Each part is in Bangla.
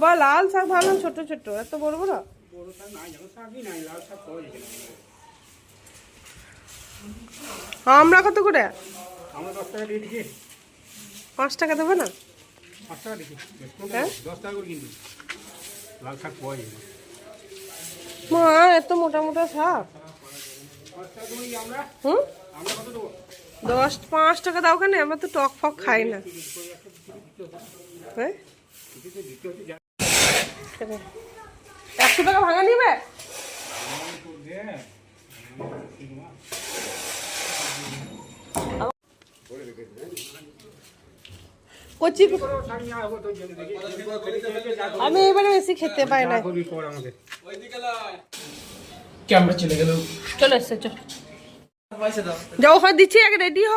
বাবা, লাল শাক ভালো, ছোট ছোট, এত বড় বড়। আমরা কত করে? 5 টাকা দেবো না? মা, এত মোটা মোটা শাক। 5 টাকা দাও কেন? আমরা তো টক ফক খাই না। হ্যাঁ, 100 টাকা ভাঙা নিবে? কচি, আমি এবারে বেশি খেতে পাই না। ক্যামেরা চলে গেল, চলে এসছে, চল যাও, হয় দিচ্ছি, আগে রেডি হ।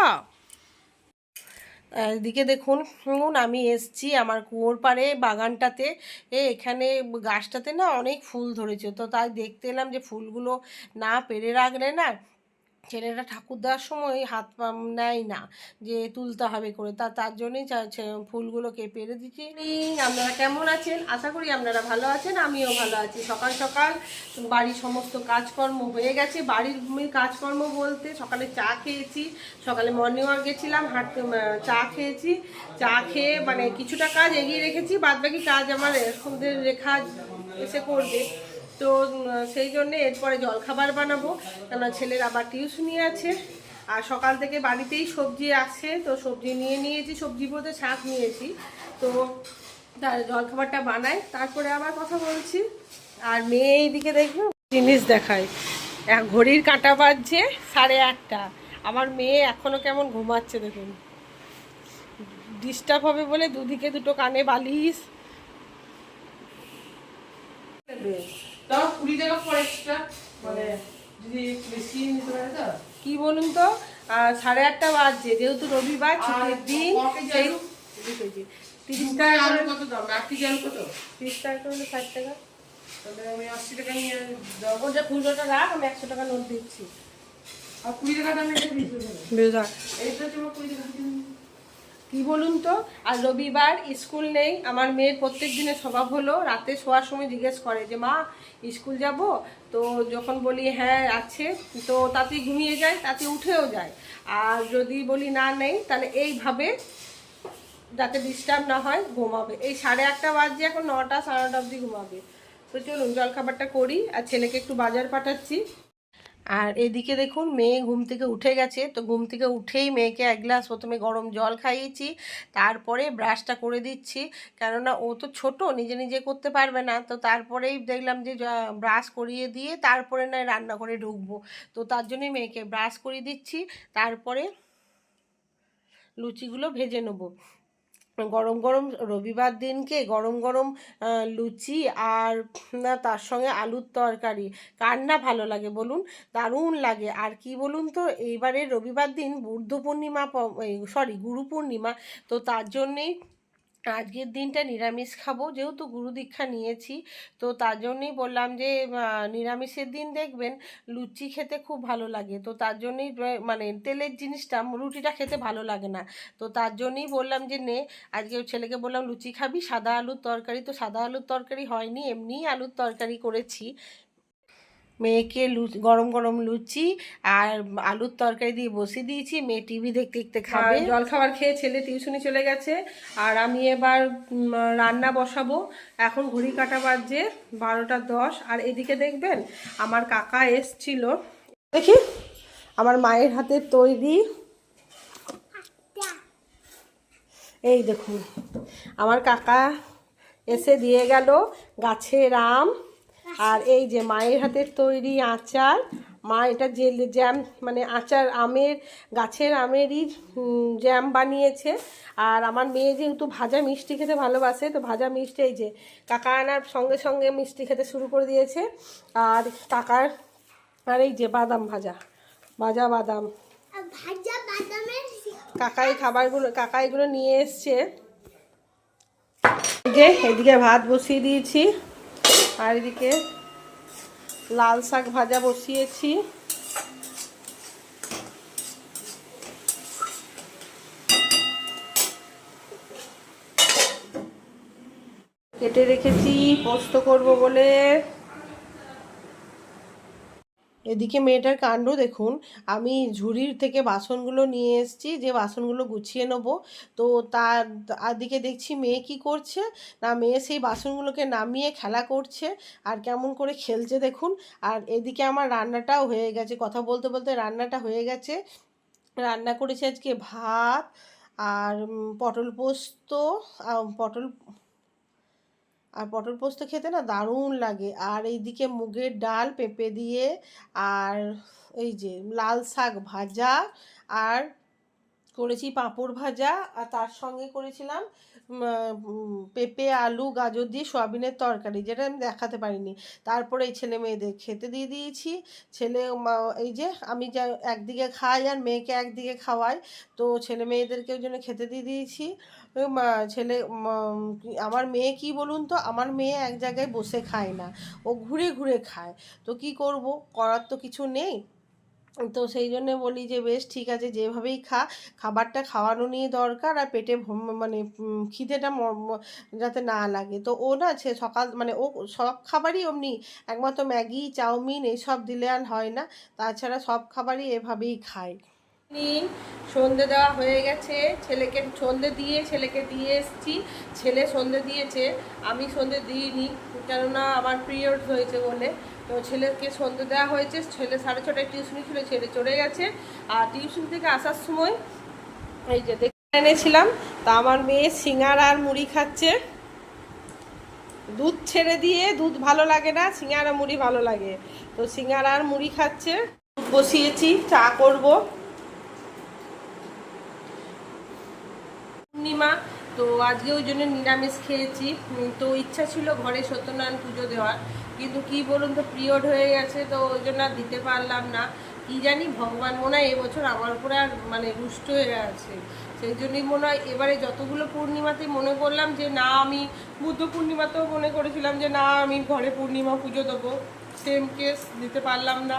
এদিকে দেখুন, আমি এসছি আমার কুয়োর পাড়ে বাগানটাতে। এখানে গাছটাতে না অনেক ফুল ধরেছে, তো তাই দেখতে এলাম যে ফুলগুলো না পেরে রাখলে না ছেলেরা ঠাকুর দেওয়ার সময় হাত নেয় না, যে তুলতে হবে করে, তার জন্যই ফুলগুলোকে পেরে দিচ্ছি। আপনারা কেমন আছেন? আশা করি আপনারা ভালো আছেন, আমিও ভালো আছি। সকাল সকাল বাড়ির সমস্ত কাজকর্ম হয়ে গেছে। বাড়ির কাজকর্ম বলতে সকালে চা খেয়েছি, সকালে মর্নিং ওয়াক গেছিলাম, চা খেয়েছি। চা খেয়ে মানে কিছুটা কাজ এগিয়ে রেখেছি, বাদবাকি কাজ আমার সন্ধ্যের রেখা এসে করবে। তো সেই জন্যে এরপরে জলখাবার বানাবো, কেন ছেলের আবার টিউশনি আছে। আর সকাল থেকে বাড়িতেই সবজি আছে, তো সবজি নিয়ে নিয়েছি, সবজি বলতে শাক নিয়েছি। তো তার জলখাবারটা বানাই, তারপরে আবার কথা বলছি। আর মেয়ে এইদিকে দেখবো জিনিস দেখায়, ঘড়ির কাঁটা বাজছে 8:30। আমার মেয়ে এখনো কেমন ঘুমাচ্ছে দেখুন, ডিস্টার্ব হবে বলে দুদিকে দুটো কানে বালিশ। 20 টাকা পর এক্সট্রা, মানে যদি বেশি নিতে পারে তো। কি বলুন তো, 8:30 বাজছে, যেহেতু রবিবার ছুটির দিন। সেই 30 টাকা আলু কত দাম? 1 কেজি আলু কত? 30 টাকা করে 60 টাকা। তাহলে আমি 80 টাকা নিয়ে যাবো। ওটা খুচরোটা রাখ, আমি 100 টাকা নোট দিচ্ছি। আর 20 টাকা দাম এটা দিতে হবে। বেজা এইটা তোমার 20 টাকা দিন। কি বলুন তো, আর রবিবার স্কুল নেই। আমার মেয়ের প্রত্যেক দিনের স্বভাব হলো রাতে শোয়ার সময় জিজ্ঞেস করে যে মা স্কুল যাব? তো যখন বলি হ্যাঁ আছে, তো তাতেই ঘুমিয়ে যায়, তাতে উঠেও যায়। আর যদি বলি না নেই, তাহলে এইভাবে যাতে ডিস্টার্ব না হয় ঘুমাবে। এই 8:30 বাজছে, এখন 9টা 9:30 অবধি ঘুমাবে। তো চলুন জলখাবারটা করি, আর ছেলেকে একটু বাজার পাঠাচ্ছি। আর এদিকে দেখুন, মেয়ে ঘুম থেকে উঠে গেছে। তো ঘুম থেকে উঠেই মেয়েকে 1 গ্লাস প্রথমে গরম জল খাইয়েছি, তারপরে ব্রাশটা করে দিচ্ছি। কেননা ও তো ছোট, নিজে নিজে করতে পারবে না। তো তারপরেই দেখলাম যে ব্রাশ করিয়ে দিয়ে তারপরে নয় রান্নাঘরে ঢুকবো। তো তার জন্যই মেয়েকে ব্রাশ করিয়ে দিচ্ছি, তারপরে লুচিগুলো ভেজে নেবো। গরম গরম রবিবার দিনকে গরম গরম লুচি আর না তার সঙ্গে আলুর তরকারি, কার না ভালো লাগে বলুন? দারুণ লাগে। আর কি বলুন তো, এইবারে রবিবার দিন বুদ্ধ পূর্ণিমা, সরি গুরু পূর্ণিমা। তো তার জন্যেই আজকের দিনটা নিরামিষ খাবো, যেহেতু গুরু দীক্ষা নিয়েছি। তো তার জন্যই বললাম যে নিরামিষের দিন দেখবেন লুচি খেতে খুব ভালো লাগে। তো তার জন্যই মানে তেলের জিনিসটা, রুটিটা খেতে ভালো লাগে না। তো তার জন্যই বললাম যে নে, আজকে ছেলেকে বললাম লুচি খাবি, সাদা আলুর তরকারি। তো সাদা আলুর তরকারি হয়নি, এমনিই আলুর তরকারি করেছি। মেয়েকে গরম গরম লুচি আর আলুর তরকারি দিয়ে বসিয়ে দিয়েছি, মেয়ে টিভি দেখতে দেখতে খাবে। জলখাবার খেয়ে ছেলে টিউশনি চলে গেছে, আর আমি এবার রান্না বসাবো। এখন ঘড়ি কাঁটা বাজছে 12টা 10। আর এদিকে দেখবেন আমার কাকা এসছিল, দেখি আমার মায়ের হাতের তৈরি, এই দেখুন আমার কাকা এসে দিয়ে গেল গাছের আম। আর এই যে মায়ের হাতের তৈরি আচার, মা এটা জ্যাম, মানে আচার, গাছের আমেরই জ্যাম বানিয়েছে। আর আমার মেয়ে যেহেতু ভাজা মিষ্টি খেতে ভালোবাসে, তো ভাজা মিষ্টি এই যে কাকা আনার সঙ্গে সঙ্গে মিষ্টি খেতে শুরু করে দিয়েছে। আর কাকার, আর এই যে বাদাম ভাজা বাদাম, কাকা এগুলো নিয়ে এসছে। যে এদিকে ভাত বসিয়ে দিয়েছি, আর এদিকে লাল শাক ভাজা বসিয়েছি। কেটে রেখেছি পোস্ত করব বলে। এদিকে মেয়েটার কাণ্ড দেখুন, আমি ঝুড়ির থেকে বাসনগুলো নিয়ে এসেছি যে বাসনগুলো গুছিয়ে নেব। তো তার দিকে দেখছি মেয়ে কি করছে না, মেয়ে সেই বাসনগুলোকে নামিয়ে খেলা করছে আর কেমন করে খেলছে দেখুন। আর এদিকে আমার রান্নাটাও হয়ে গেছে, কথা বলতে বলতে রান্নাটা হয়ে গেছে। রান্না করেছি আজকে ভাত আর পটল পোস্ত। পটল পটল পোস্ত খেতে না দারুণ লাগে। আর এইদিকে মুগের ডাল পেঁপে দিয়ে, আর এই যে লাল শাক ভাজা, আর করেছি পাঁপড় ভাজা, আর তার সঙ্গে করেছিলাম পেঁপে আলু গাজর দিয়ে সয়াবিনের তরকারি, যেটা আমি দেখাতে পারিনি। তারপরে এই ছেলে মেয়েদের খেতে দিয়ে দিয়েছি। এই যে আমি যা একদিকে খাই আর মেয়েকে একদিকে খাওয়াই, তো ছেলে মেয়েদেরকে ওই জন্য খেতে দিয়ে দিয়েছি। আমার মেয়ে কি বলুন তো, আমার মেয়ে এক জায়গায় বসে খায় না, ও ঘুরে ঘুরে খায়। তো কি করব, করার তো কিছু নেই। তো সেই জন্য বলি যে বেশ ঠিক আছে, যেভাবেই খাবারটা খাওয়ানো নিয়ে দরকার, আর পেটে মানে খিদেটা যাতে না লাগে। তো ও না সে সকাল মানে ও সব খাবারই অমনি, একমাত্র ম্যাগি চাউমিন এইসব দিলে আর হয় না, তাছাড়া সব খাবারই এভাবেই খায়। সন্ধে দেওয়া হয়ে গেছে, ছেলেকে সন্ধে দিয়ে ছেলেকে দিয়ে এসছি। ছেলে সন্ধে দিয়েছে, আমি সন্ধে দিইনি, কেননা আমার পিরিয়ড হয়েছে বলে। তো ছেলেকে সন্ধে দেওয়া হয়েছে, ছেলে 6:30টায় টিউশনি ছিল, ছেলে চলে গেছে। আর টিউশন থেকে আসার সময় এই যে দেখে এনেছিলাম, তা আমার মেয়ে সিঙ্গারা আর মুড়ি খাচ্ছে। দুধ ছেড়ে দিয়ে, দুধ ভালো লাগে না, সিঙ্গারা মুড়ি ভালো লাগে, তো সিঙ্গারা আর মুড়ি খাচ্ছে। দুধ বসিয়েছি, চা করব। পূর্ণিমা, তো আজকে ওই জন্য নিরামিষ খেয়েছি। তো ইচ্ছা ছিল ঘরে সত্যনারায়ণ পুজো দেওয়ার, কিন্তু কি বলুন তো পিরিয়ড হয়ে গেছে, তো ওই জন্য আর দিতে পারলাম না। কি জানি ভগবান মনে হয় এবছর আমার উপরে আর মানে রুষ্ট হয়ে আছে, সেই জন্যই মনে হয় এবারে যতগুলো পূর্ণিমাতে মনে করলাম যে না, আমি বুদ্ধ পূর্ণিমাতেও মনে করেছিলাম যে না আমি ঘরে পূর্ণিমা পুজো দেবো, সেম কেস, দিতে পারলাম না।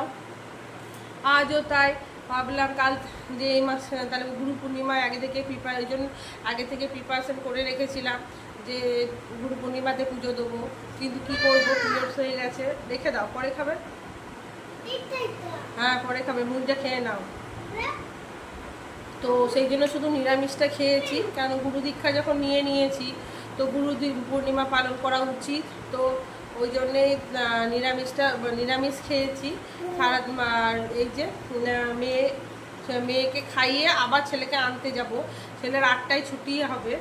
আজও তাই ভাবলাম কাল যে এই মাস তাহলে গুরু পূর্ণিমায় আগে থেকে প্রিপারেশন করে রেখেছিলাম যে গুরু পূর্ণিমাতে পুজো দেবো, কিন্তু কি করবো, পিরিয়ডস হয়ে গেছে। রেখে দাও, পরে খাবে। হ্যাঁ পরে খাবে, মুড়িটা খেয়ে নাও। তো সেই জন্য শুধু নিরামিষটা খেয়েছি, কারণ গুরু দীক্ষা যখন নিয়েছি, তো পূর্ণিমা পালন করা উচিত। তো ওই জন্যেই নিরামিষ খেয়েছি সারা। আর এই যে মেয়েকে খাইয়ে আবার ছেলেকে আনতে যাব, ছেলের 8টায় ছুটি হবে।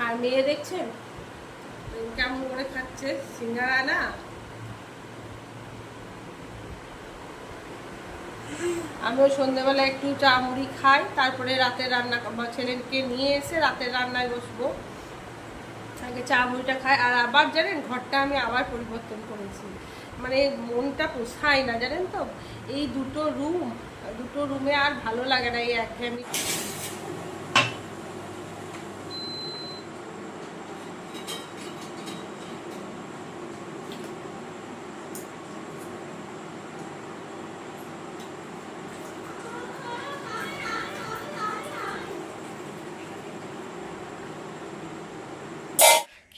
আর মেয়ে দেখছেন কেমন করে খাচ্ছে সিঙ্গারা না। আমিও সন্ধ্যেবেলা একটু চা মুড়ি খাই, তারপরে রাতের রান্না ছেলেকে নিয়ে এসে রাতের রান্নায় বসবো। আগে চা মুড়িটা খাই। আর আবার জানেন ঘরটা আমি আবার পরিবর্তন করেছি, মানে মনটা পোষায় না জানেন তো, এই দুটো রুমে আর ভালো লাগে না, এই একঘেয়েমি।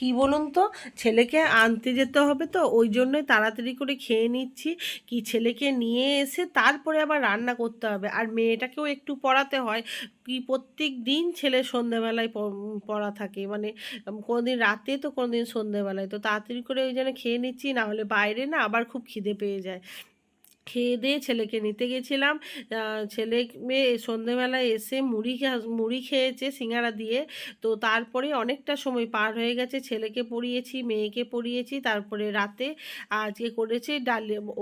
কি বলুন তো, ছেলেকে আনতে যেতে হবে, তো ওই জন্যই তাড়াতাড়ি করে খেয়ে নিচ্ছি। কি ছেলেকে নিয়ে এসে তারপরে আবার রান্না করতে হবে, আর মেয়েটাকেও একটু পড়াতে হয়। কি প্রত্যেক দিন ছেলে সন্ধেবেলায় পড়া থাকে, মানে কোনোদিন রাতে তো কোনোদিন সন্ধেবেলায়, তো তাড়াতাড়ি করে ওই জন্য খেয়ে নিচ্ছি, না হলে বাইরে না আবার খুব খিদে পেয়ে যায়। খেয়ে দিয়ে ছেলেকে নিতে গেছিলাম। ছেলে মেয়ে সন্ধেবেলায় এসে মুড়ি খেয়েছে সিঙ্গারা দিয়ে। তো তারপরে অনেকটা সময় পার হয়ে গেছে, ছেলেকে পড়িয়েছি মেয়েকে পড়িয়েছি, তারপরে রাতে আজকে করেছে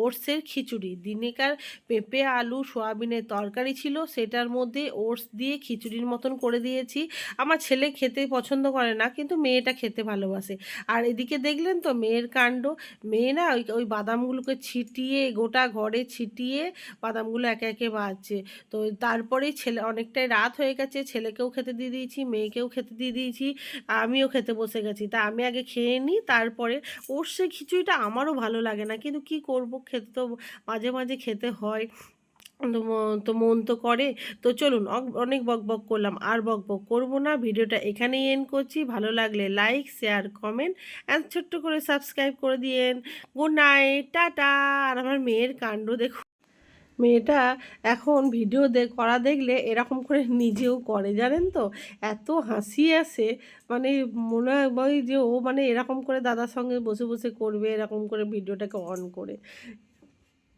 ওটসের খিচুড়ি। দিনেকার পেঁপে আলু সয়াবিনের তরকারি ছিল, সেটার মধ্যে ওটস দিয়ে খিচুড়ির মতন করে দিয়েছি। আমার ছেলে খেতে পছন্দ করে না, কিন্তু মেয়েটা খেতে ভালোবাসে। আর এদিকে দেখলেন তো মেয়ের কাণ্ড, মেয়ে না ওই বাদামগুলোকে ছিটিয়ে গোটা ঘরে ছিটিয়ে বাদামগুলো একে একে ভাজছে। তো তারপরেই অনেকটাই রাত হয়ে গেছে, ছেলেকেও খেতে দিয়ে দিয়েছি মেয়েকেও খেতে দিয়ে দিয়েছি, আমিও খেতে বসে গেছি। তা আমি আগে খেয়ে নিই, তারপরে ওর সে খিচুড়িটা আমারও ভালো লাগে না, কিন্তু কি করব, খেতে তো মাঝে মাঝে খেতে হয়। তো মন তো করে। তো চলুন, অনেক বকবক করলাম, আর বকবক করব না। ভিডিওটা এখানেই এন্ড করছি। ভালো লাগলে লাইক, শেয়ার, কমেন্ট অ্যান্ড ছোট্ট করে সাবস্ক্রাইব করে দিয়েন। Good night, tata. আর আমার মেয়ের কাণ্ড দেখুন, মেয়েটা এখন ভিডিও করা দেখলে এরকম করে নিজেও করে, জানেন তো? এত হাসি আসে, মানে মনে হয় যে ও মানে এরকম করে দাদার সঙ্গে বসে বসে করবে, এরকম করে ভিডিওটাকে অন করে।